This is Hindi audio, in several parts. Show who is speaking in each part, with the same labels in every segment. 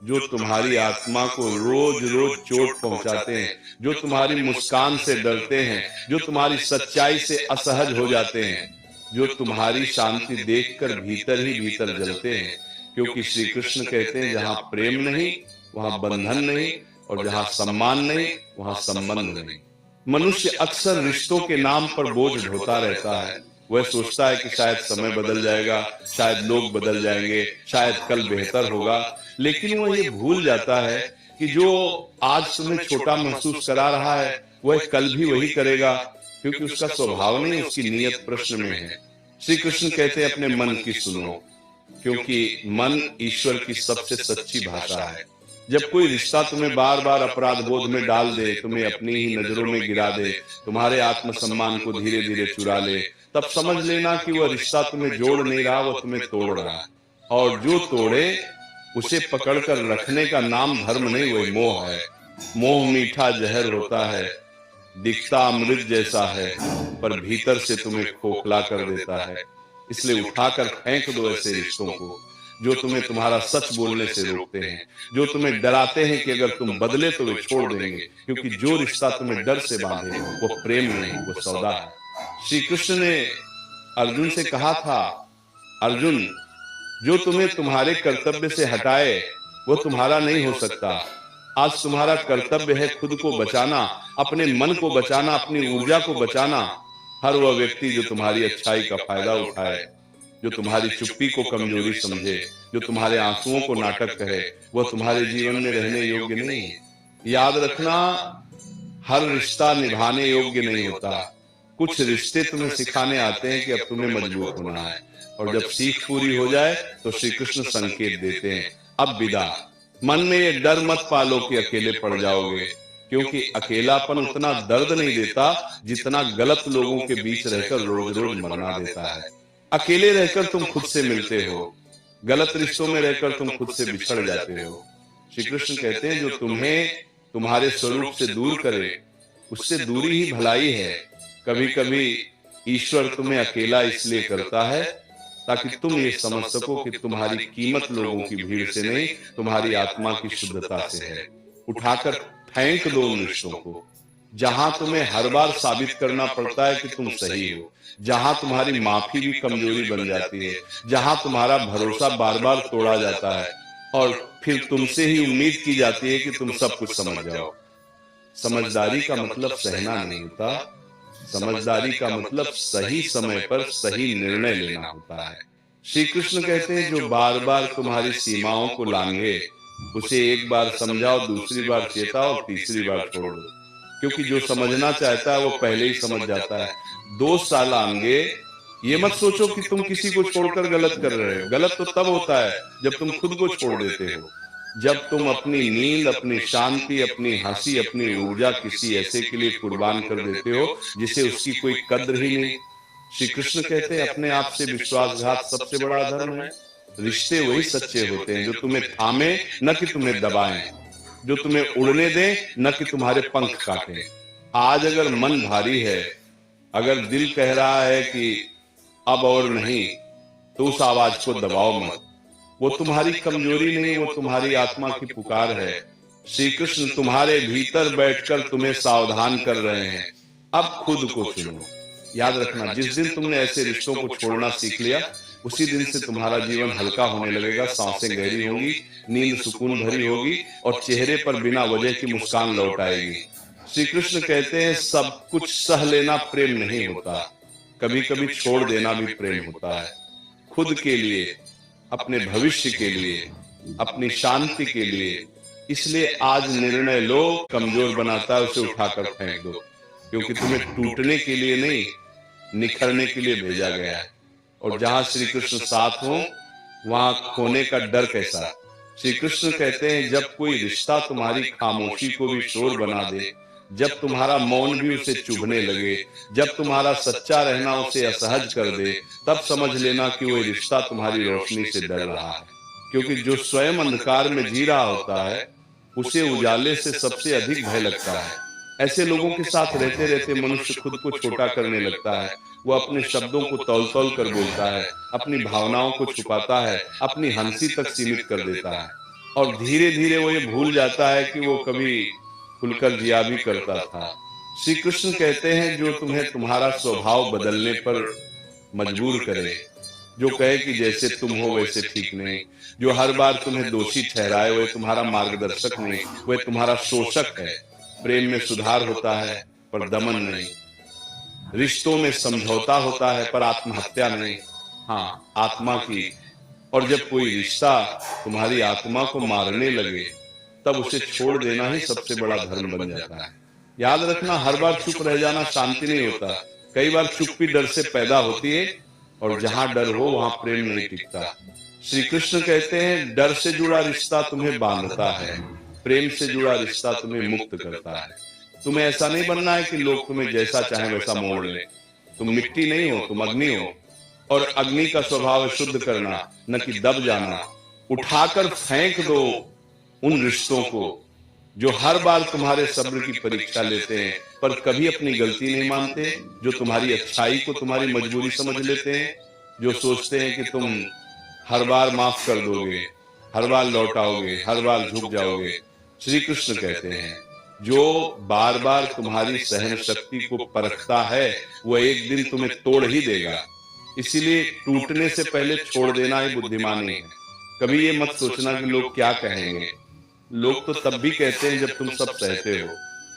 Speaker 1: जो तुम्हारी आत्मा को रोज रोज चोट पहुंचाते हैं, जो तुम्हारी मुस्कान से डरते हैं, जो तुम्हारी सच्चाई से असहज हो जाते हैं, जो तुम्हारी शांति देखकर भीतर ही भीतर जलते हैं। क्योंकि श्री कृष्ण कहते हैं जहां प्रेम नहीं वहां बंधन नहीं, और जहां सम्मान नहीं वहां संबंध नहीं। मनुष्य अक्सर रिश्तों के नाम पर बोझ ढोता रहता है। वह सोचता है कि शायद समय बदल जाएगा, शायद लोग बदल जाएंगे, शायद कल बेहतर होगा, लेकिन वह ये भूल जाता है कि जो आज तुम्हें छोटा महसूस करा रहा है वह कल भी वही करेगा, क्योंकि उसका स्वभाव नहीं, उसकी नीयत प्रश्न में है। श्री कृष्ण कहते हैं अपने मन की सुनो, क्योंकि मन ईश्वर की सबसे सच्ची भाषा है। जब कोई रिश्ता तुम्हें बार बार अपराध बोध में डाल दे, तुम्हें अपनी ही नजरों में गिरा दे, तुम्हारे आत्मसम्मान को धीरे धीरे चुरा ले, तब समझ लेना कि वह रिश्ता तुम्हें जोड़ नहीं रहा, वह तुम्हें तोड़ रहा है। और जो तोड़े उसे पकड़कर रखने का नाम धर्म नहीं, वही मोह है। मोह मीठा जहर होता है, दिखता अमृत जैसा है, पर भीतर से तुम्हें खोखला कर देता है। इसलिए उठाकर फेंक दो ऐसे रिश्तों को जो तुम्हें तुम्हारा सच बोलने से रोकते हैं, जो तुम्हें डराते हैं कि अगर तुम बदले तो वे छोड़ देंगे। क्योंकि जो रिश्ता तुम्हें डर से बांधे वो प्रेम नहीं, वो सौदा है। श्री कृष्ण ने अर्जुन से कहा था, अर्जुन, जो तुम्हें तुम्हारे कर्तव्य से हटाए वो तुम्हारा नहीं हो सकता। आज तुम्हारा कर्तव्य है खुद को बचाना, अपने मन को बचाना, अपनी ऊर्जा को बचाना। हर वह व्यक्ति जो तुम्हारी अच्छाई का फायदा उठाए, जो तुम्हारी चुप्पी को कमजोरी समझे, जो तुम्हारे आंसुओं को नाटक कहे, वह तुम्हारे जीवन में रहने योग्य नहीं है। याद रखना, हर रिश्ता निभाने योग्य नहीं होता। कुछ रिश्ते तुम्हें सिखाने आते हैं कि अब तुम्हें मजबूत होना है, और जब सीख पूरी हो जाए तो श्री कृष्ण संकेत देते हैं, अब विदा। मन में ये डर मत पालो कि अकेले पड़ जाओगे, क्योंकि अकेलापन उतना दर्द नहीं देता जितना गलत लोगों के बीच रहकर रोज रोज मरना देता है। अकेले रहकर तुम खुद से मिलते हो, गलत रिश्तों में रहकर तुम खुद से बिछड़ जाते हो। श्री कृष्ण कहते हैं जो तुम्हें तुम्हारे स्वरूप से दूर करे उससे दूरी ही भलाई है। कभी कभी ईश्वर तुम्हें अकेला इसलिए करता है ताकि तुम ये समझ सको कि तुम्हारी कीमत लोगों की भीड़ से नहीं, तुम्हारी आत्मा की शुद्धता से है। उठाकर फेंक दो उन रिश्तों को जहां तुम्हें हर बार साबित करना पड़ता है कि तुम सही हो, जहां तुम्हारी माफी भी कमजोरी बन जाती है, जहां तुम्हारा भरोसा बार बार तोड़ा जाता है और फिर तुमसे ही उम्मीद की जाती है कि तुम सब कुछ समझ जाओ। समझदारी का मतलब सहना नहीं होता, समझदारी का मतलब सही समय पर सही निर्णय लेना होता है। श्री कृष्ण कहते हैं जो बार बार तुम्हारी सीमाओं को लांघे उसे एक बार समझाओ, दूसरी बार चेताओ और तीसरी बार छोड़ दो, क्योंकि जो समझना चाहता है वो पहले ही समझ जाता है। 2 साल आएंगे, ये मत सोचो कि तुम किसी को छोड़कर गलत कर रहे हो। गलत तो तब होता है जब तुम खुद को छोड़ देते हो, जब तुम अपनी नींद, अपनी शांति, अपनी हंसी, अपनी ऊर्जा किसी ऐसे के लिए कुर्बान कर देते हो जिसे उसकी कोई कद्र ही नहीं। श्री कृष्ण कहते हैं अपने आप से विश्वासघात सबसे बड़ा धर्म है। रिश्ते वही सच्चे होते हैं जो तुम्हें थामे न कि तुम्हें दबाएं, जो तुम्हें उड़ने दें न कि तुम्हारे पंख काटें। आज अगर मन भारी है, अगर दिल कह रहा है कि अब और नहीं, तो उस आवाज को दबाओ मत। वो तुम्हारी कमजोरी नहीं, वो तुम्हारी आत्मा की पुकार है। श्री कृष्ण तुम्हारे भीतर बैठकर तुम्हें सावधान कर रहे हैं, अब खुद को चुनो। याद रखना, जिस दिन तुमने ऐसे रिश्तों को छोड़ना सीख लिया उसी दिन से तुम्हारा जीवन हल्का होने लगेगा, सांसें गहरी होंगी, नींद सुकून भरी होगी और चेहरे पर बिना वजह की मुस्कान लौट आएगी। श्री कृष्ण कहते हैं सब कुछ सह लेना प्रेम नहीं होता, कभी कभी छोड़ देना भी प्रेम होता है। खुद के लिए, अपने भविष्य के लिए, अपनी शांति के लिए। इसलिए आज निर्णय लो, कमजोर बनाता है उसे उठाकर फेंक दो, क्योंकि तुम्हें टूटने के लिए नहीं, निखरने के लिए भेजा गया है। और जहां श्री कृष्ण साथ हो वहां खोने का डर कैसा। श्री कृष्ण कहते हैं जब कोई रिश्ता तुम्हारी खामोशी को भी शोर बना दे, जब तुम्हारा मौन भी उसे चुभने लगे, जब तुम्हारा सच्चा रहना उसे असहज कर दे, तब समझ लेना कि वह रिश्ता तुम्हारी रोशनी से डर रहा है। क्योंकि जो स्वयं अंधकार में जी रहा होता है उसे उजाले से सबसे अधिक भय लगता है। ऐसे लोगों के साथ रहते रहते मनुष्य खुद को छोटा करने लगता है। वो अपने शब्दों को तौल तौल कर बोलता है, अपनी भावनाओं को छुपाता है, अपनी हंसी तक सीमित कर देता है। और धीरे धीरे वो ये भूल जाता है कि वो कभी खुलकर जिया भी करता था। श्री कृष्ण कहते हैं जो तुम्हें तुम्हारा स्वभाव बदलने पर मजबूर करे, जो कहे कि जैसे तुम हो वैसे ठीक नहीं, जो हर बार तुम्हें दोषी ठहराए, वह तुम्हारा मार्गदर्शक नहीं, वह तुम्हारा शोषक है। प्रेम में सुधार होता है पर दमन नहीं, रिश्तों में समझौता होता है पर आत्महत्या नहीं, हाँ आत्मा की। और जब कोई रिश्ता तुम्हारी आत्मा को मारने लगे तब उसे छोड़ देना ही सबसे बड़ा धर्म बन जाता है। याद रखना, हर बार चुप रह जाना शांति नहीं होता। कई बार चुप्पी डर से पैदा होती है और जहां डर हो वहां प्रेम नहीं टिकता। श्री कृष्ण कहते हैं डर से जुड़ा रिश्ता तुम्हें बांधता है, प्रेम से जुड़ा रिश्ता तुम्हें मुक्त करता है। तुम्हें ऐसा नहीं बनना है कि लोग तुम्हें जैसा चाहे वैसा मोड़ ले। तुम मिट्टी नहीं हो, तुम अग्नि हो, और अग्नि का स्वभाव है शुद्ध करना, न कि दब जाना। उठाकर फेंक दो उन रिश्तों को जो हर बार तुम्हारे सब्र की परीक्षा लेते हैं पर कभी अपनी गलती नहीं मानते, जो तुम्हारी अच्छाई को तुम्हारी मजबूरी समझ लेते हैं, जो सोचते हैं कि तुम हर बार माफ कर दोगे, हर बार लौटाओगे, हर बार झुक जाओगे। श्री कृष्ण कहते हैं जो बार बार तुम्हारी सहन शक्ति को परखता है वह एक दिन तुम्हें तोड़ ही देगा। इसीलिए टूटने से पहले छोड़ देना ही बुद्धिमानी है। कभी ये मत सोचना कि लोग क्या कहेंगे। लोग तो तब भी कहते हैं जब तुम सब सहते हो,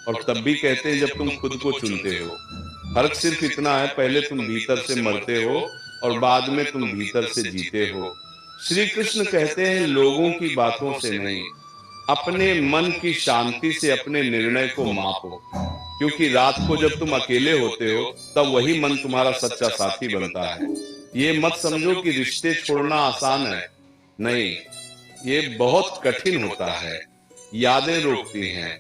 Speaker 1: और तब भी कहते हैं जब तुम खुद को चुनते हो। फर्क सिर्फ इतना है, पहले तुम भीतर से मरते हो और बाद में तुम भीतर से जीते हो। श्री कृष्ण कहते हैं लोगों की बातों से नहीं, अपने मन की शांति से अपने निर्णय को मापो, क्योंकि रात को जब तुम अकेले होते हो तब वही मन तुम्हारा सच्चा साथी बनता है। ये मत समझो कि रिश्ते छोड़ना आसान है, नहीं, ये बहुत कठिन होता है। यादें रोकती हैं,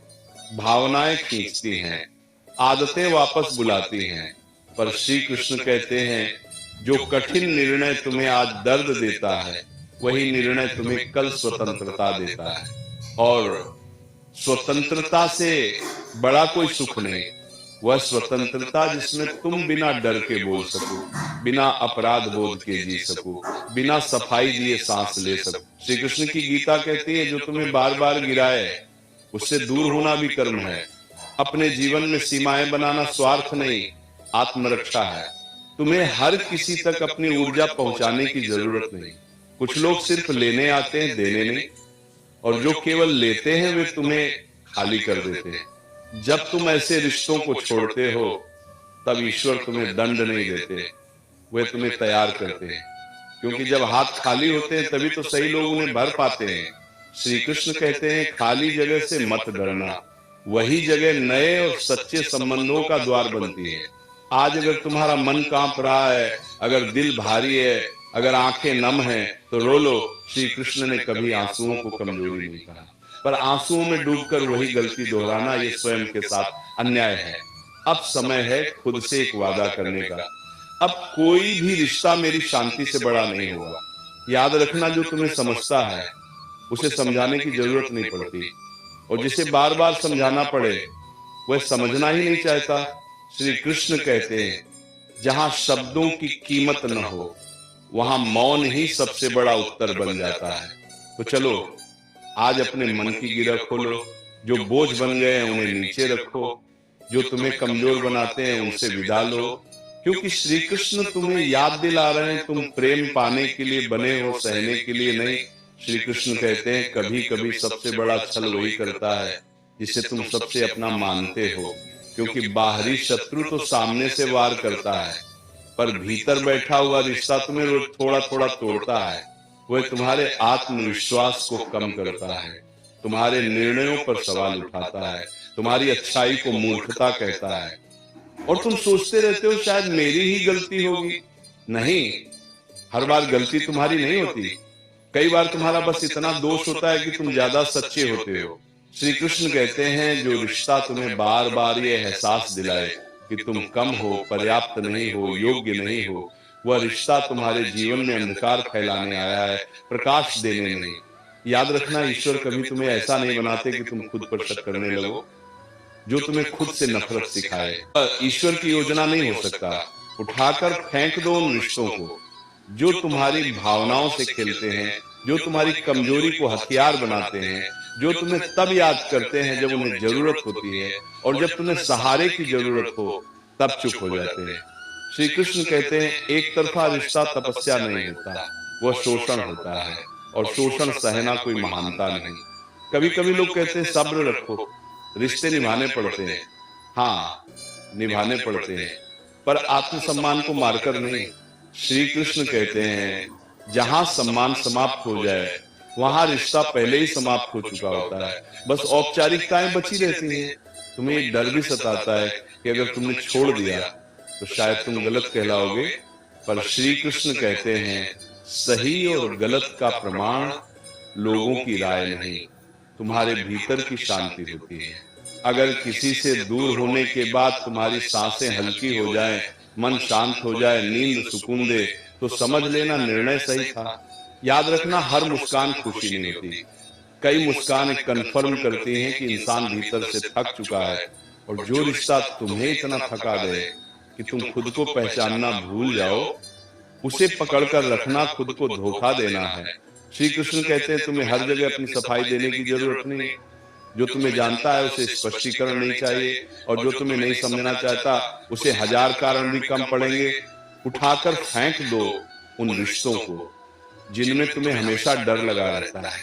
Speaker 1: भावनाएं खींचती हैं, आदतें वापस बुलाती हैं, पर श्री कृष्ण कहते हैं जो कठिन निर्णय तुम्हें आज दर्द देता है वही निर्णय तुम्हें कल स्वतंत्रता देता है। और स्वतंत्रता से बड़ा कोई सुख नहीं, वह स्वतंत्रता जिसमें तुम बिना डर के बोल सको, बिना अपराध बोध के जी सको, बिना सफाई दिए सांस ले सको। श्री कृष्ण की गीता कहती है जो तुम्हें बार बार गिराए उससे दूर होना भी कर्म है। अपने जीवन में सीमाएं बनाना स्वार्थ नहीं, आत्मरक्षा है। तुम्हें हर किसी तक अपनी ऊर्जा पहुंचाने की जरूरत नहीं। कुछ लोग सिर्फ लेने आते हैं, देने नहीं, और जो केवल लेते हैं वे तुम्हें खाली कर देते हैं। जब तुम ऐसे रिश्तों को छोड़ते हो तब ईश्वर तुम्हें दंड नहीं देते, वे तुम्हें तैयार करते हैं, क्योंकि जब हाथ खाली होते हैं तभी तो सही लोग उन्हें भर पाते हैं। श्री कृष्ण कहते हैं खाली जगह से मत डरना, वही जगह नए और सच्चे संबंधों का द्वार बनती है। आज अगर तुम्हारा मन कांप रहा है, अगर दिल भारी है, अगर आंखें नम हैं, तो रो लो। श्री कृष्ण ने कभी आंसुओं को कमजोरी नहीं कहा, पर आंसुओं में डूबकर वही गलती दोहराना ये स्वयं के साथ अन्याय है। अब समय है खुद से एक वादा करने का, अब कोई भी रिश्ता मेरी शांति से बड़ा नहीं होगा। याद रखना जो तुम्हें समझता है उसे समझाने की जरूरत नहीं पड़ती, और जिसे बार बार समझाना पड़े वह समझना ही नहीं चाहता। श्री कृष्ण कहते हैं जहां शब्दों की कीमत न हो वहां मौन ही सबसे बड़ा उत्तर बन जाता है। तो चलो आज अपने मन की गिरह खोलो, जो बोझ बन गए हैं उन्हें नीचे रखो, जो तुम्हें कमजोर बनाते हैं उनसे विदा लो, क्योंकि श्री कृष्ण तुम्हें याद दिला रहे हैं तुम प्रेम पाने के लिए बने हो, सहने के लिए नहीं। श्री कृष्ण कहते हैं कभी कभी सबसे बड़ा छल वही करता है जिसे तुम सबसे अपना मानते हो, क्योंकि बाहरी शत्रु तो सामने से वार करता है पर भीतर बैठा हुआ रिश्ता तुम्हें रोज थोड़ा थोड़ा तोड़ता है। वह तुम्हारे आत्मविश्वास को कम करता है, तुम्हारे निर्णयों पर सवाल उठाता है, तुम्हारी अच्छाई को मूर्खता कहता है, और तुम सोचते रहते हो शायद मेरी ही गलती होगी। नहीं, हर बार गलती तुम्हारी नहीं होती, कई बार तुम्हारा बस इतना दोष होता है कि तुम ज्यादा सच्चे होते हो। श्री कृष्ण कहते हैं जो रिश्ता तुम्हें बार बार ये एहसास दिलाए कि तुम कम हो, पर्याप्त नहीं हो, योग्य नहीं हो, वह रिश्ता तुम्हारे जीवन में अंधकार फैलाने आया है, प्रकाश देने नहीं। याद रखना ईश्वर कभी तुम्हें ऐसा नहीं बनाते कि तुम खुद पर शक करने लगो, जो तुम्हें खुद से नफरत सिखाए। ईश्वर की योजना नहीं हो सकता। उठाकर फेंक दो उन रिश्तों को जो तुम्हारी भावनाओं से खेलते हैं जो तुम्हारी कमजोरी को हथियार बनाते हैं, जो तुम्हें तब याद करते हैं जब उन्हें जरूरत होती है, और जब तुम्हें सहारे की जरूरत हो तब चुप हो जाते हैं। श्री कृष्ण कहते हैं एक तरफा रिश्ता तपस्या नहीं होता, वह शोषण होता है, और शोषण सहना कोई महानता नहीं। कभी कभी लोग कहते हैं सब्र रखो, रिश्ते निभाने पड़ते हैं। हाँ, निभाने पड़ते हैं, पर आत्मसम्मान को मारकर नहीं। श्री कृष्ण कहते हैं जहां सम्मान समाप्त हो जाए वहां रिश्ता पहले ही समाप्त हो चुका होता है, बस औपचारिकताएं बची रहती हैं। तुम्हें एक डर भी सताता है कि अगर तुमने छोड़ दिया तो शायद तुम गलत कहलाओगे, पर श्री कृष्ण कहते हैं सही और गलत का प्रमाण लोगों की राय नहीं, तुम्हारे भीतर की शांति होती है। अगर किसी से दूर होने के बाद तुम्हारी सांसें हल्की हो जाएं, मन शांत हो जाए, नींद सुकून दे, तो समझ लेना निर्णय सही था। याद रखना हर मुस्कान खुशी नहीं होती। कई मुस्कान कन्फर्म करती हैं कि इंसान भीतर से थक चुका है, और जो रिश्ता तुम्हें इतना थका दे कि तुम खुद को पहचानना भूल जाओ, उसे पकड़कर रखना खुद को धोखा देना है। श्री कृष्ण कहते हैं तुम्हें हर जगह अपनी सफाई देने की जरूरत नहीं। जो तुम्हें जानता है उसे स्पष्टीकरण नहीं चाहिए, और जो तुम्हें नहीं समझना चाहता उसे हजार कारण भी कम पड़ेंगे। उठाकर फेंक दो उन रिश्तों को जिनमें तुम्हें हमेशा डर लगा रहता है।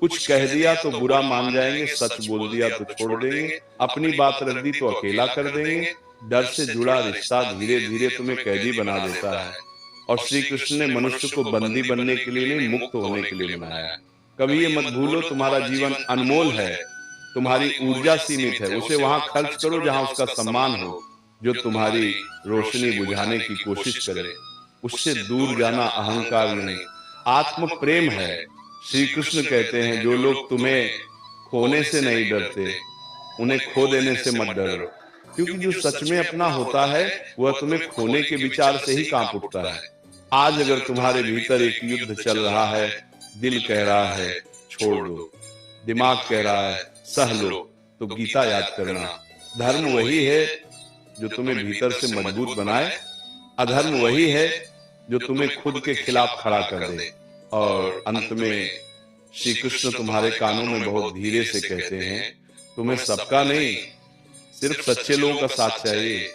Speaker 1: कुछ कह दिया तो बुरा मान जाएंगे, सच बोल दिया तो छोड़ देंगे, अपनी बात रख दी तो अकेला कर देंगे। डर से जुड़ा रिश्ता धीरे धीरे तुम्हें कैदी बना देता है, और श्री कृष्ण ने मनुष्य को बंदी बनने के लिए नहीं, मुक्त होने के लिए बनाया। कभी ये मत भूलो तुम्हारा जीवन अनमोल है, तुम्हारी ऊर्जा सीमित है, उसे वहां खर्च करो जहां उसका सम्मान हो। जो तुम्हारी रोशनी बुझाने की कोशिश करे उससे दूर जाना अहंकार नहीं, आत्म प्रेम है। श्री कृष्ण कहते हैं जो लोग तुम्हें खोने से नहीं डरते उन्हें खो देने से मत डरो, क्योंकि जो सच में अपना होता है वह तुम्हें खोने के विचार से ही कांप उठता है। आज अगर तुम्हारे भीतर एक युद्ध चल रहा है, दिल कह रहा है छोड़ दो, दिमाग कह रहा है सह लो, तो गीता याद करना। धर्म वही है जो तुम्हें भीतर से मजबूत बनाए, अधर्म वही है जो तुम्हें खुद के खिलाफ खड़ा कर दे। और अंत में श्री कृष्ण तुम्हारे कानों में बहुत धीरे से कहते हैं तुम्हें सबका नहीं, सिर्फ सच्चे लोगों का साथ चाहिए।